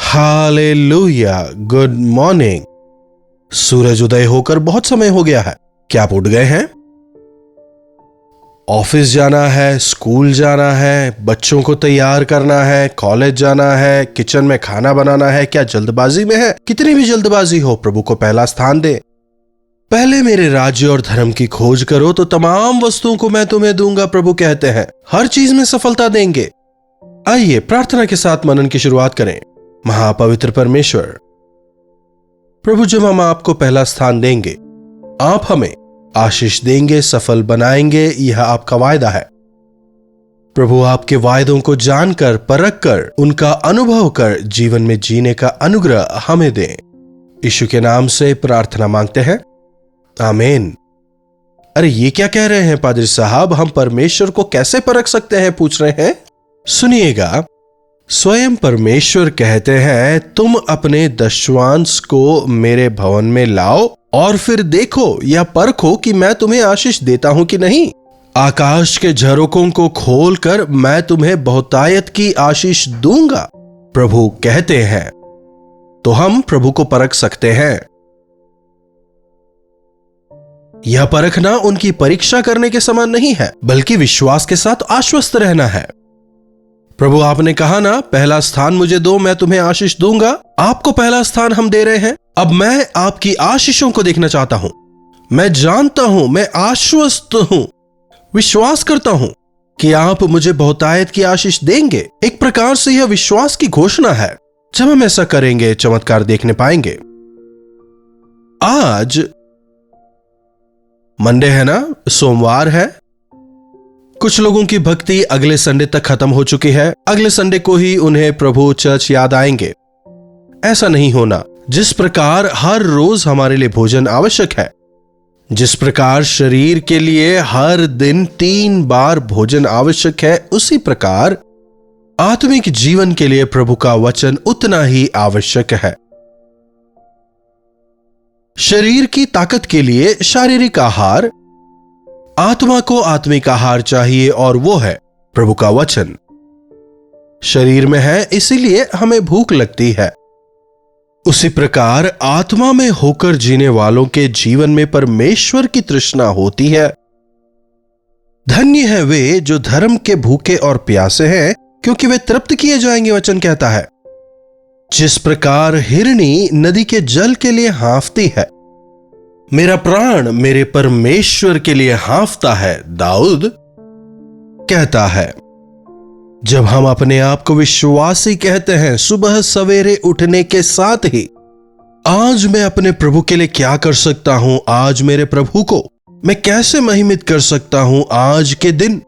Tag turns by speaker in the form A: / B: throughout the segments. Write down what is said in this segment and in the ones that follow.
A: Hallelujah, good morning. सूरज उदय होकर बहुत समय हो गया है। क्या आप उठ गए हैं? ऑफिस जाना है, स्कूल जाना है, बच्चों को तैयार करना है, कॉलेज जाना है, किचन में खाना बनाना है। क्या जल्दबाजी में है? कितनी भी जल्दबाजी हो, प्रभु को पहला स्थान दे। पहले मेरे राज्य और धर्म की खोज करो तो तमाम वस्तुओं को मैं तुम्हें दूंगा, प्रभु कहते हैं। हर चीज में सफलता देंगे। आइए प्रार्थना के साथ मनन की शुरुआत करें। महापवित्र परमेश्वर, प्रभु, जब हम आपको पहला स्थान देंगे, आप हमें आशीष देंगे, सफल बनाएंगे, यह आपका वायदा है। प्रभु, आपके वायदों को जानकर, परख कर, उनका अनुभव कर जीवन में जीने का अनुग्रह हमें दें। यीशु के नाम से प्रार्थना मांगते हैं, आमीन। अरे ये क्या कह रहे हैं पादरी साहब? हम परमेश्वर को कैसे परख सकते हैं, पूछ रहे हैं? सुनिएगा, स्वयं परमेश्वर कहते हैं, तुम अपने दशवांश को मेरे भवन में लाओ और फिर देखो या परखो कि मैं तुम्हें आशीष देता हूं कि नहीं। आकाश के झरोकों को खोलकर मैं तुम्हें बहुतायत की आशीष दूंगा, प्रभु कहते हैं। तो हम प्रभु को परख सकते हैं। यह परखना उनकी परीक्षा करने के समान नहीं है, बल्कि विश्वास के साथ आश्वस्त रहना है। प्रभु, आपने कहा ना, पहला स्थान मुझे दो, मैं तुम्हें आशीष दूंगा। आपको पहला स्थान हम दे रहे हैं। अब मैं आपकी आशीषों को देखना चाहता हूं। मैं जानता हूं, मैं आश्वस्त हूं, विश्वास करता हूं कि आप मुझे बहुतायत की आशीष देंगे। एक प्रकार से यह विश्वास की घोषणा है। जब हम ऐसा करेंगे, चमत्कार देखने पाएंगे। आज मंडे है ना, सोमवार है। कुछ लोगों की भक्ति अगले संडे तक खत्म हो चुकी है। अगले संडे को ही उन्हें प्रभु चर्च याद आएंगे। ऐसा नहीं होना। जिस प्रकार हर रोज हमारे लिए भोजन आवश्यक है, जिस प्रकार शरीर के लिए हर दिन 3 बार भोजन आवश्यक है, उसी प्रकार आत्मिक जीवन के लिए प्रभु का वचन उतना ही आवश्यक है। शरीर की ताकत के लिए शारीरिक आहार, आत्मा को आत्मिक आहार चाहिए, और वो है प्रभु का वचन। शरीर में है, इसीलिए हमें भूख लगती है। उसी प्रकार आत्मा में होकर जीने वालों के जीवन में परमेश्वर की तृष्णा होती है। धन्य है वे जो धर्म के भूखे और प्यासे हैं, क्योंकि वे तृप्त किए जाएंगे, वचन कहता है। जिस प्रकार हिरनी नदी के जल के लिए हाँफती है, मेरा प्राण मेरे परमेश्वर के लिए हाँफता है, दाऊद कहता है। जब हम अपने आप को विश्वासी कहते हैं, सुबह सवेरे उठने के साथ ही, आज मैं अपने प्रभु के लिए क्या कर सकता हूं, आज मेरे प्रभु को मैं कैसे महिमित कर सकता हूं, आज के दिन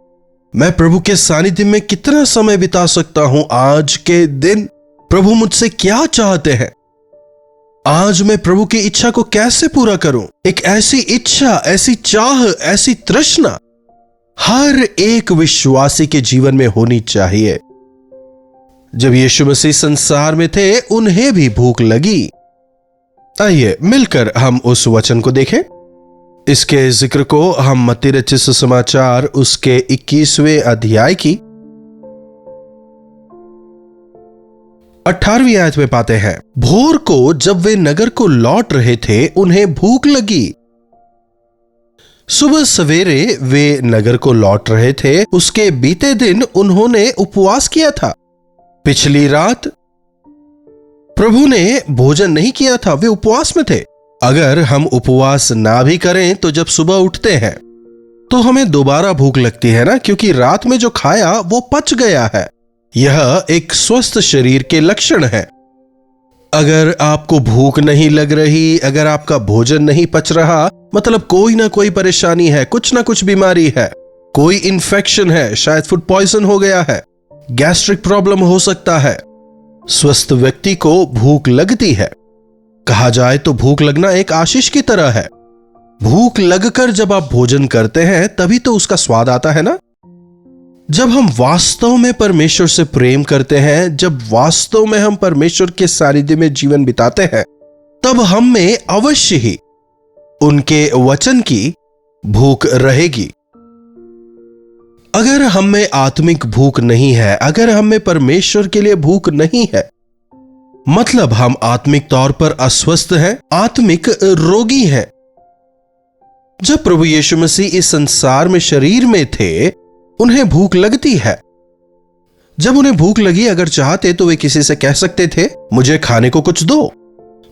A: मैं प्रभु के सानिध्य में कितना समय बिता सकता हूं, आज के दिन प्रभु मुझसे क्या चाहते हैं, आज मैं प्रभु की इच्छा को कैसे पूरा करूं। एक ऐसी इच्छा, ऐसी चाह, ऐसी तृष्णा हर एक विश्वासी के जीवन में होनी चाहिए। जब यीशु मसीह संसार में थे, उन्हें भी भूख लगी। आइए मिलकर हम उस वचन को देखें। इसके जिक्र को हम मत्ती रचित सुसमाचार उसके 21वें अध्याय की 18वीं आयत में पाते हैं। भोर को जब वे नगर को लौट रहे थे, उन्हें भूख लगी। सुबह सवेरे वे नगर को लौट रहे थे। उसके बीते दिन उन्होंने उपवास किया था। पिछली रात प्रभु ने भोजन नहीं किया था, वे उपवास में थे। अगर हम उपवास ना भी करें तो जब सुबह उठते हैं तो हमें दोबारा भूख लगती है ना, क्योंकि रात में जो खाया वो पच गया है। यह एक स्वस्थ शरीर के लक्षण है। अगर आपको भूख नहीं लग रही, अगर आपका भोजन नहीं पच रहा, मतलब कोई ना कोई परेशानी है, कुछ ना कुछ बीमारी है, कोई इन्फेक्शन है, शायद फूड पॉइजन हो गया है, गैस्ट्रिक प्रॉब्लम हो सकता है। स्वस्थ व्यक्ति को भूख लगती है। कहा जाए तो भूख लगना एक आशीष की तरह है। भूख लगकर जब आप भोजन करते हैं, तभी तो उसका स्वाद आता है ना। जब हम वास्तव में परमेश्वर से प्रेम करते हैं, जब वास्तव में हम परमेश्वर के सानिध्य में जीवन बिताते हैं, तब हम में अवश्य ही उनके वचन की भूख रहेगी। अगर हम में आत्मिक भूख नहीं है, अगर हम में परमेश्वर के लिए भूख नहीं है, मतलब हम आत्मिक तौर पर अस्वस्थ हैं, आत्मिक रोगी हैं। जब प्रभु यीशु मसीह इस संसार में शरीर में थे, उन्हें भूख लगती है। जब उन्हें भूख लगी, अगर चाहते तो वे किसी से कह सकते थे, मुझे खाने को कुछ दो।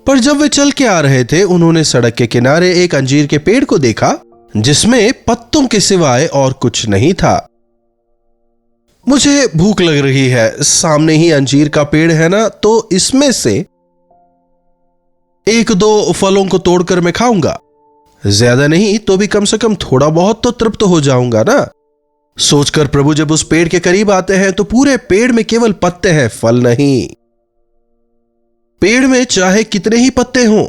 A: पर जब वे चल के आ रहे थे, उन्होंने सड़क के किनारे एक अंजीर के पेड़ को देखा जिसमें पत्तों के सिवाय और कुछ नहीं था। मुझे भूख लग रही है, सामने ही अंजीर का पेड़ है ना, तो इसमें से एक दो फलों को तोड़कर मैं खाऊंगा। ज्यादा नहीं तो भी कम से कम थोड़ा बहुत तो तृप्त हो जाऊंगा ना। सोचकर प्रभु जब उस पेड़ के करीब आते हैं तो पूरे पेड़ में केवल पत्ते हैं, फल नहीं। पेड़ में चाहे कितने ही पत्ते हों,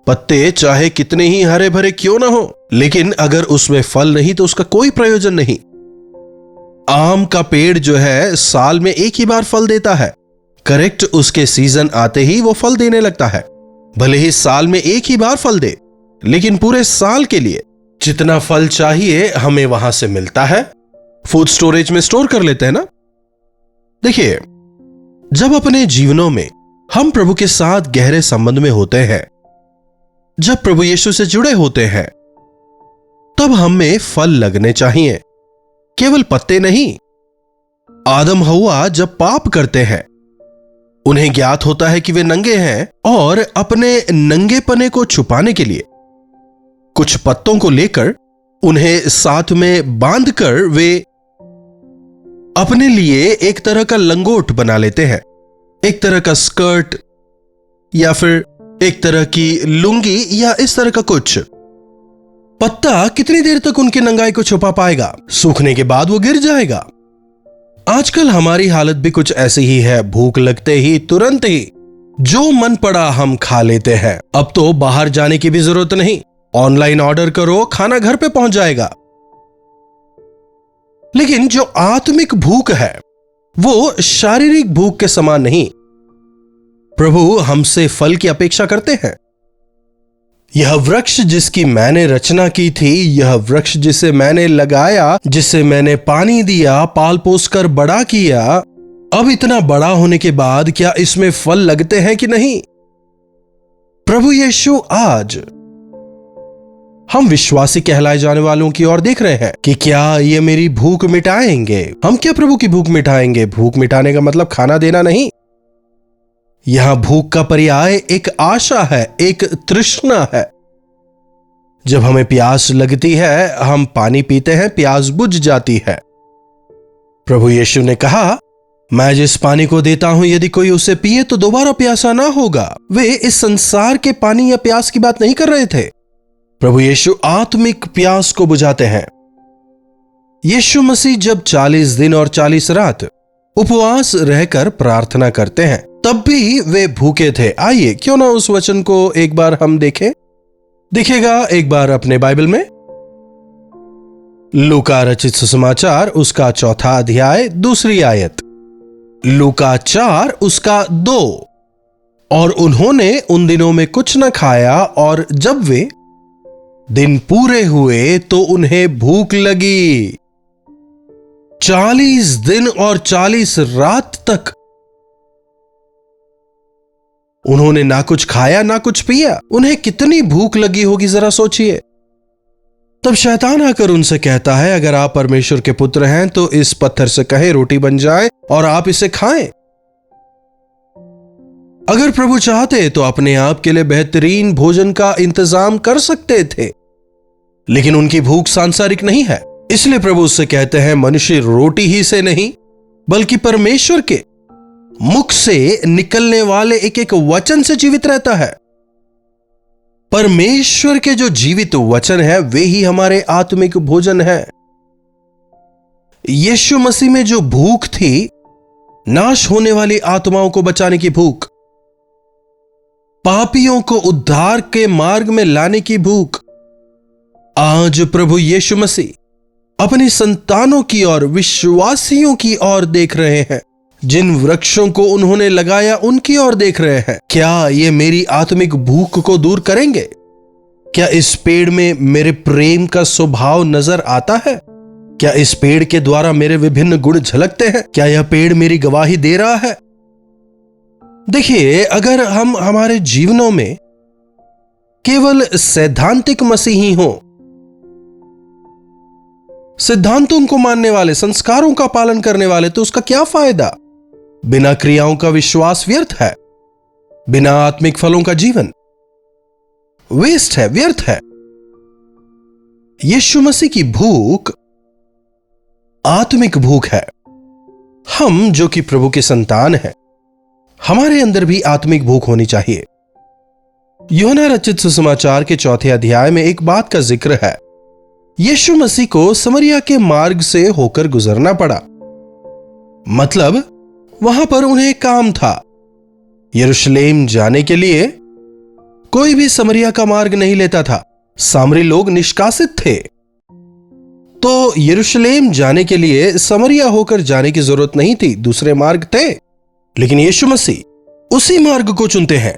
A: पत्ते चाहे कितने ही हरे भरे क्यों ना हो, लेकिन अगर उसमें फल नहीं तो उसका कोई प्रयोजन नहीं। आम का पेड़ जो है साल में एक ही बार फल देता है। करेक्ट, उसके सीजन आते ही वो फल देने लगता है। भले ही साल में एक ही बार फल दे, लेकिन पूरे साल के लिए जितना फल चाहिए हमें वहां से मिलता है। फूड स्टोरेज में स्टोर कर लेते हैं ना। देखिए, जब अपने जीवनों में हम प्रभु के साथ गहरे संबंध में होते हैं, जब प्रभु यीशु से जुड़े होते हैं, तब हमें फल लगने चाहिए, केवल पत्ते नहीं। आदम हव्वा जब पाप करते हैं, उन्हें ज्ञात होता है कि वे नंगे हैं और अपने नंगेपने को छुपाने के लिए कुछ पत्तों को लेकर उन्हें साथ में बांधकर वे अपने लिए एक तरह का लंगोट बना लेते हैं, एक तरह का स्कर्ट या फिर एक तरह की लुंगी या इस तरह का कुछ। पत्ता कितनी देर तक उनकी नंगाई को छुपा पाएगा? सूखने के बाद वो गिर जाएगा। आजकल हमारी हालत भी कुछ ऐसी ही है। भूख लगते ही तुरंत ही जो मन पड़ा हम खा लेते हैं। अब तो बाहर जाने की भी जरूरत नहीं, ऑनलाइन ऑर्डर करो, खाना घर पे पहुंच जाएगा। लेकिन जो आत्मिक भूख है वो शारीरिक भूख के समान नहीं। प्रभु हमसे फल की अपेक्षा करते हैं। यह वृक्ष जिसकी मैंने रचना की थी, यह वृक्ष जिसे मैंने लगाया, जिसे मैंने पानी दिया, पाल पोस कर बड़ा किया, अब इतना बड़ा होने के बाद क्या इसमें फल लगते हैं कि नहीं? प्रभु यीशु आज हम विश्वासी कहलाए जाने वालों की ओर देख रहे हैं कि क्या ये मेरी भूख मिटाएंगे। हम क्या प्रभु की भूख मिटाएंगे? भूख मिटाने का मतलब खाना देना नहीं। यहां भूख का पर्याय एक आशा है, एक तृष्णा है। जब हमें प्यास लगती है, हम पानी पीते हैं, प्यास बुझ जाती है। प्रभु यीशु ने कहा, मैं जिस पानी को देता हूं, यदि कोई उसे पिए तो दोबारा प्यासा ना होगा। वे इस संसार के पानी या प्यास की बात नहीं कर रहे थे। प्रभु यीशु आत्मिक प्यास को बुझाते हैं। यीशु मसीह जब 40 दिन और 40 रात उपवास रहकर प्रार्थना करते हैं, तब भी वे भूखे थे। आइए क्यों ना उस वचन को एक बार हम देखें। दिखेगा एक बार अपने बाइबल में, लूका रचित सुसमाचार उसका 4 अध्याय 2 आयत। लूका 4 उसका 2। और उन्होंने उन दिनों में कुछ न खाया, और जब वे दिन पूरे हुए तो उन्हें भूख लगी। 40 दिन और 40 रात तक उन्होंने ना कुछ खाया ना कुछ पिया। उन्हें कितनी भूख लगी होगी, जरा सोचिए। तब शैतान आकर उनसे कहता है, अगर आप परमेश्वर के पुत्र हैं तो इस पत्थर से कहे रोटी बन जाए और आप इसे खाएं। अगर प्रभु चाहते तो अपने आप के लिए बेहतरीन भोजन का इंतजाम कर सकते थे, लेकिन उनकी भूख सांसारिक नहीं है। इसलिए प्रभु उससे कहते हैं, मनुष्य रोटी ही से नहीं बल्कि परमेश्वर के मुख से निकलने वाले एक एक वचन से जीवित रहता है। परमेश्वर के जो जीवित वचन है वे ही हमारे आत्मिक भोजन है। यीशु मसीह में जो भूख थी, नाश होने वाली आत्माओं को बचाने की भूख, पापियों को उद्धार के मार्ग में लाने की भूख, आज प्रभु यीशु मसीह अपनी संतानों की ओर, विश्वासियों की ओर देख रहे हैं। जिन वृक्षों को उन्होंने लगाया उनकी ओर देख रहे हैं। क्या ये मेरी आत्मिक भूख को दूर करेंगे? क्या इस पेड़ में मेरे प्रेम का स्वभाव नजर आता है? क्या इस पेड़ के द्वारा मेरे विभिन्न गुण झलकते हैं? क्या यह पेड़ मेरी गवाही दे रहा है? देखिए, अगर हम हमारे जीवनों में केवल सैद्धांतिक मसीही हों, सिद्धांतों को मानने वाले, संस्कारों का पालन करने वाले, तो उसका क्या फायदा? बिना क्रियाओं का विश्वास व्यर्थ है। बिना आत्मिक फलों का जीवन वेस्ट है, व्यर्थ है। यीशु मसीह की भूख आत्मिक भूख है। हम जो कि प्रभु के संतान हैं, हमारे अंदर भी आत्मिक भूख होनी चाहिए। यूहन्ना रचित सुसमाचार के 4 अध्याय में एक बात का जिक्र है। यीशु मसीह को समरिया के मार्ग से होकर गुजरना पड़ा। मतलब वहां पर उन्हें काम था। यरूशलेम जाने के लिए कोई भी समरिया का मार्ग नहीं लेता था। सामरी लोग निष्कासित थे, तो यरूशलेम जाने के लिए समरिया होकर जाने की जरूरत नहीं थी, दूसरे मार्ग थे। लेकिन यीशु मसीह उसी मार्ग को चुनते हैं।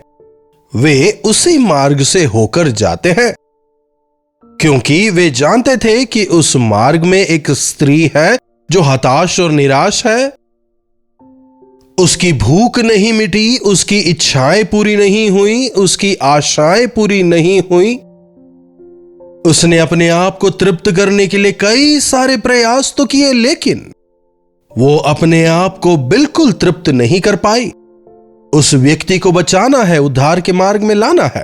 A: वे उसी मार्ग से होकर जाते हैं, क्योंकि वे जानते थे कि उस मार्ग में एक स्त्री है जो हताश और निराश है। उसकी भूख नहीं मिटी, उसकी इच्छाएं पूरी नहीं हुई, उसकी आशाएं पूरी नहीं हुई। उसने अपने आप को तृप्त करने के लिए कई सारे प्रयास तो किए, लेकिन वो अपने आप को बिल्कुल तृप्त नहीं कर पाई। उस व्यक्ति को बचाना है, उद्धार के मार्ग में लाना है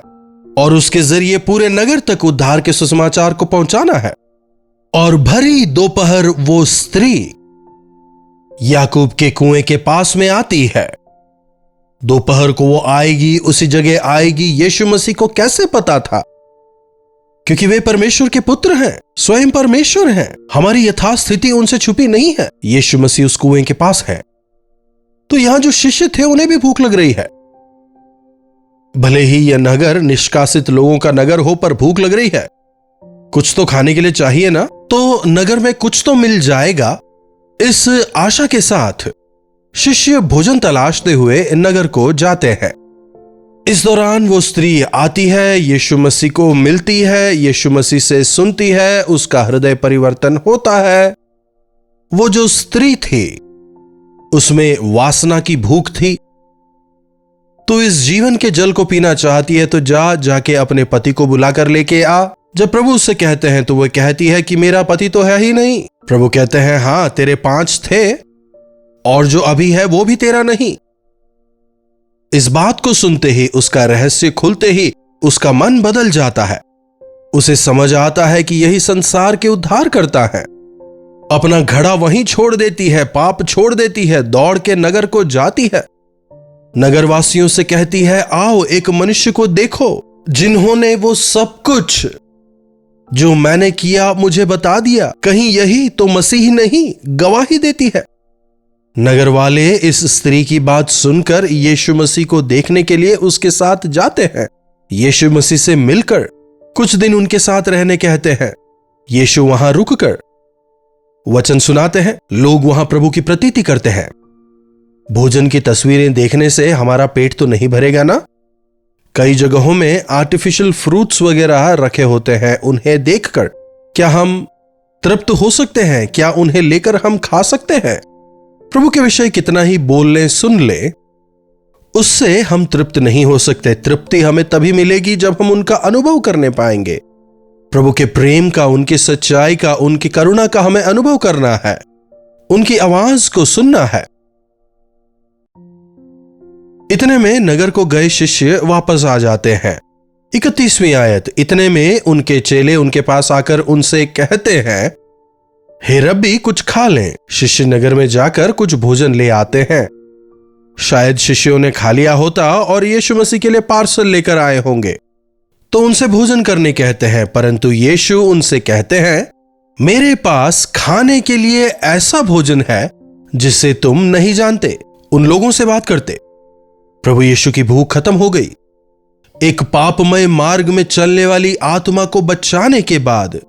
A: और उसके जरिए पूरे नगर तक उद्धार के सुसमाचार को पहुंचाना है। और भरी दोपहर वो स्त्री याकूब के कुएं के पास में आती है। दोपहर को वो आएगी, उसी जगह आएगी। यीशु मसीह को कैसे पता था? क्योंकि वे परमेश्वर के पुत्र हैं, स्वयं परमेश्वर हैं। हमारी यथास्थिति उनसे छुपी नहीं है। यीशु मसीह उस कुएं के पास है। तो यहां जो शिष्य थे उन्हें भी भूख लग रही है। भले ही यह नगर निष्कासित लोगों का नगर हो, पर भूख लग रही है। कुछ तो खाने के लिए चाहिए ना, तो नगर में कुछ तो मिल जाएगा। इस आशा के साथ शिष्य भोजन तलाशते हुए नगर को जाते हैं। इस दौरान वो स्त्री आती है, यीशु मसीह को मिलती है, यीशु मसीह से सुनती है, उसका हृदय परिवर्तन होता है। वो जो स्त्री थी उसमें वासना की भूख थी, तो इस जीवन के जल को पीना चाहती है, तो जाके अपने पति को बुलाकर लेके आ। जब प्रभु उससे कहते हैं तो वो कहती है कि मेरा पति तो है ही नहीं। प्रभु कहते हैं, हां, तेरे 5 थे और जो अभी है वो भी तेरा नहीं। इस बात को सुनते ही, उसका रहस्य खुलते ही उसका मन बदल जाता है। उसे समझ आता है कि यही संसार के उद्धार करता है। अपना घड़ा वहीं छोड़ देती है, पाप छोड़ देती है, दौड़ के नगर को जाती है। नगरवासियों से कहती है, आओ एक मनुष्य को देखो जिन्होंने वो सब कुछ जो मैंने किया मुझे बता दिया। कहीं यही तो मसीह नहीं? गवाही देती है। नगर वाले इस स्त्री की बात सुनकर यीशु मसीह को देखने के लिए उसके साथ जाते हैं। यीशु मसीह से मिलकर कुछ दिन उनके साथ रहने कहते हैं। यीशु वहां रुककर वचन सुनाते हैं। लोग वहां प्रभु की प्रतीति करते हैं। भोजन की तस्वीरें देखने से हमारा पेट तो नहीं भरेगा ना। कई जगहों में आर्टिफिशियल फ्रूट्स वगैरह रखे होते हैं। उन्हें देखकर क्या हम तृप्त हो सकते हैं? क्या उन्हें लेकर हम खा सकते हैं? प्रभु के विषय कितना ही बोल ले, सुन ले, उससे हम तृप्त नहीं हो सकते। तृप्ति हमें तभी मिलेगी जब हम उनका अनुभव करने पाएंगे। प्रभु के प्रेम का, उनकी सच्चाई का, उनकी करुणा का हमें अनुभव करना है, उनकी आवाज को सुनना है। इतने में नगर को गए शिष्य वापस आ जाते हैं। 31वीं आयत। इतने में उनके चेले उनके पास आकर उनसे कहते हैं, हे रब्बी, कुछ खा लें। शिष्य नगर में जाकर कुछ भोजन ले आते हैं। शायद शिष्यों ने खा लिया होता और यीशु मसीह के लिए पार्सल लेकर आए होंगे, तो उनसे भोजन करने कहते हैं। परंतु यीशु उनसे कहते हैं, मेरे पास खाने के लिए ऐसा भोजन है जिसे तुम नहीं जानते। उन लोगों से बात करते। प्रभु यीशु की भूख खत्म हो गई। एक पापमय मार्ग में चलने वाली आत्मा को बचाने के बाद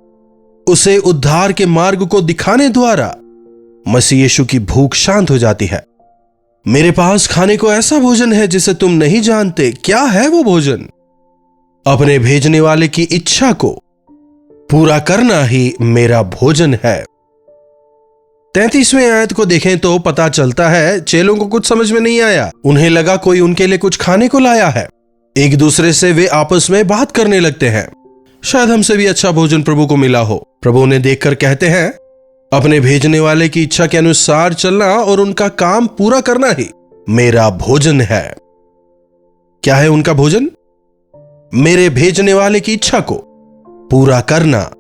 A: उसे उद्धार के मार्ग को दिखाने द्वारा मसीह यीशु की भूख शांत हो जाती है। मेरे पास खाने को ऐसा भोजन है जिसे तुम नहीं जानते। क्या है वो भोजन? अपने भेजने वाले की इच्छा को पूरा करना ही मेरा भोजन है। 33वें आयत को देखें तो पता चलता है चेलों को कुछ समझ में नहीं आया। उन्हें लगा कोई उनके लिए कुछ खाने को लाया है। एक दूसरे से वे आपस में बात करने लगते हैं, शायद हमसे भी अच्छा भोजन प्रभु को मिला हो। प्रभु उन्हें देखकर कहते हैं, अपने भेजने वाले की इच्छा के अनुसार चलना और उनका काम पूरा करना ही मेरा भोजन है। क्या है उनका भोजन? मेरे भेजने वाले की इच्छा को पूरा करना।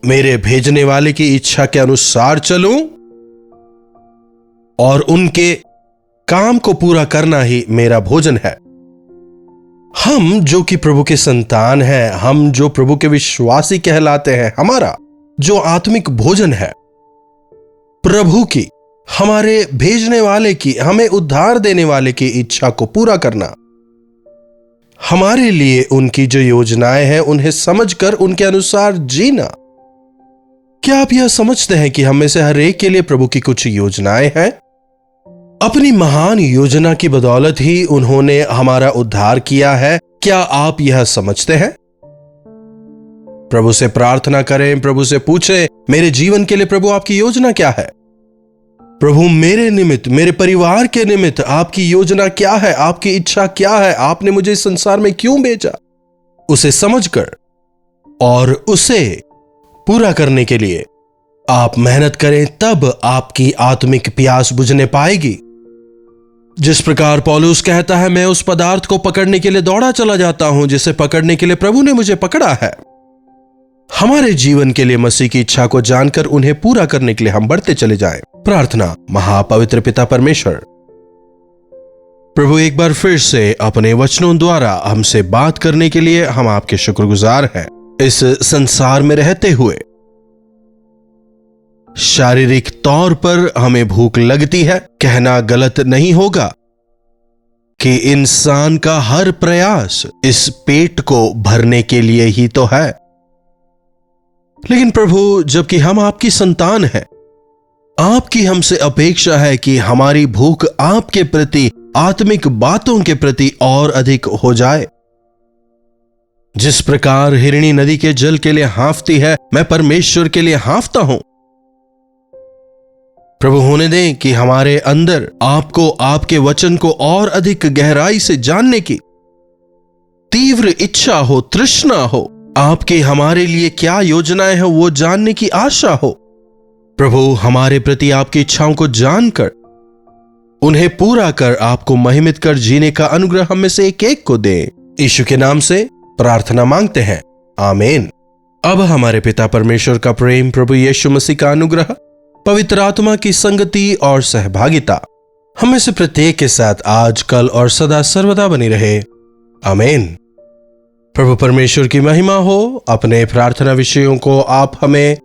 A: मेरे भेजने वाले की इच्छा के अनुसार चलूं और उनके काम को पूरा करना ही मेरा भोजन है। हम जो कि प्रभु के संतान हैं, हम जो प्रभु के विश्वासी कहलाते हैं, हमारा जो आत्मिक भोजन है प्रभु की, हमारे भेजने वाले की, हमें उद्धार देने वाले की इच्छा को पूरा करना। हमारे लिए उनकी जो योजनाएं हैं उन्हें समझकर उनके अनुसार जीना। क्या आप यह समझते हैं कि हम में से हर एक के लिए प्रभु की कुछ योजनाएं हैं? अपनी महान योजना की बदौलत ही उन्होंने हमारा उद्धार किया है। क्या आप यह समझते हैं? प्रभु से प्रार्थना करें, प्रभु से पूछें, मेरे जीवन के लिए प्रभु आपकी योजना क्या है? प्रभु मेरे निमित्त, मेरे परिवार के निमित्त आपकी योजना क्या है? आपकी इच्छा क्या है? आपने मुझे इस संसार में क्यों भेजा? उसे समझकर और उसे पूरा करने के लिए आप मेहनत करें, तब आपकी आत्मिक प्यास बुझने पाएगी। जिस प्रकार पौलुस कहता है, मैं उस पदार्थ को पकड़ने के लिए दौड़ा चला जाता हूं जिसे पकड़ने के लिए प्रभु ने मुझे पकड़ा है। हमारे जीवन के लिए मसीह की इच्छा को जानकर उन्हें पूरा करने के लिए हम बढ़ते चले जाएं। प्रार्थना। महापवित्र पिता परमेश्वर, प्रभु एक बार फिर से अपने वचनों द्वारा हमसे बात करने के लिए हम आपके शुक्रगुजार हैं। इस संसार में रहते हुए शारीरिक तौर पर हमें भूख लगती है। कहना गलत नहीं होगा कि इंसान का हर प्रयास इस पेट को भरने के लिए ही तो है। लेकिन प्रभु, जबकि हम आपकी संतान हैं, आपकी हमसे अपेक्षा है कि हमारी भूख आपके प्रति, आत्मिक बातों के प्रति और अधिक हो जाए। जिस प्रकार हिरणी नदी के जल के लिए हाँफती है, मैं परमेश्वर के लिए हाँफता हूं। प्रभु, होने दें कि हमारे अंदर आपको, आपके वचन को और अधिक गहराई से जानने की तीव्र इच्छा हो, तृष्णा हो। आपकी हमारे लिए क्या योजनाएं हैं वो जानने की आशा हो। प्रभु, हमारे प्रति आपकी इच्छाओं को जानकर उन्हें पूरा कर आपको महिमित कर जीने का अनुग्रह हम में से एक एक को दें। यीशु के नाम से प्रार्थना मांगते हैं, आमीन। अब हमारे पिता परमेश्वर का प्रेम, प्रभु यीशु मसीह का अनुग्रह, पवित्र आत्मा की संगति और सहभागिता हम में से प्रत्येक के साथ आज, कल और सदा सर्वदा बनी रहे, आमीन। प्रभु परमेश्वर की महिमा हो। अपने प्रार्थना विषयों को आप हमें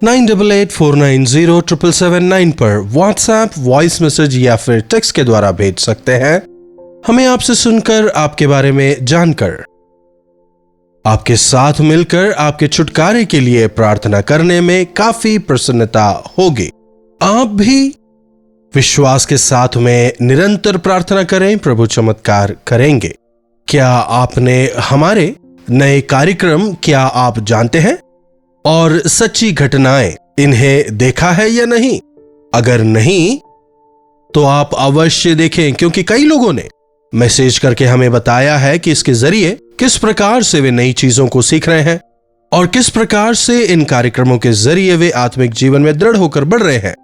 A: 9884907779 पर व्हाट्सएप, वॉइस मैसेज या फिर टेक्स्ट के द्वारा भेज सकते हैं। हमें आपसे सुनकर, आपके बारे में जानकर, आपके साथ मिलकर आपके छुटकारे के लिए प्रार्थना करने में काफी प्रसन्नता होगी। आप भी विश्वास के साथ में निरंतर प्रार्थना करें, प्रभु चमत्कार करेंगे। क्या आपने हमारे नए कार्यक्रम क्या आप जानते हैं और सच्ची घटनाएं इन्हें देखा है या नहीं? अगर नहीं तो आप अवश्य देखें, क्योंकि कई लोगों ने मैसेज करके हमें बताया है कि इसके जरिए किस प्रकार से वे नई चीजों को सीख रहे हैं और किस प्रकार से इन कार्यक्रमों के जरिए वे आत्मिक जीवन में दृढ़ होकर बढ़ रहे हैं।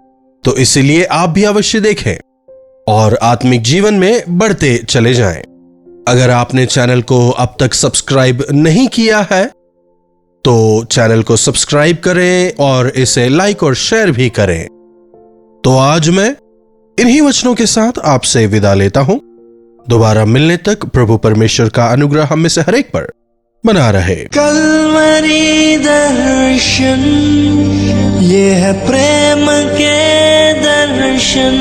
A: तो इसीलिए आप भी अवश्य देखें और आत्मिक जीवन में बढ़ते चले जाएं। अगर आपने चैनल को अब तक सब्सक्राइब नहीं किया है तो चैनल को सब्सक्राइब करें और इसे लाइक और शेयर भी करें। तो आज मैं इन्हीं वचनों के साथ आपसे विदा लेता हूं। दोबारा मिलने तक प्रभु परमेश्वर का अनुग्रह हम में से हर एक पर बना रहे।
B: कल्वरी दर्शन, ये है प्रेम के दर्शन,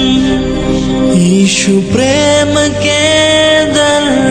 B: यीशु प्रेम के दर्शन।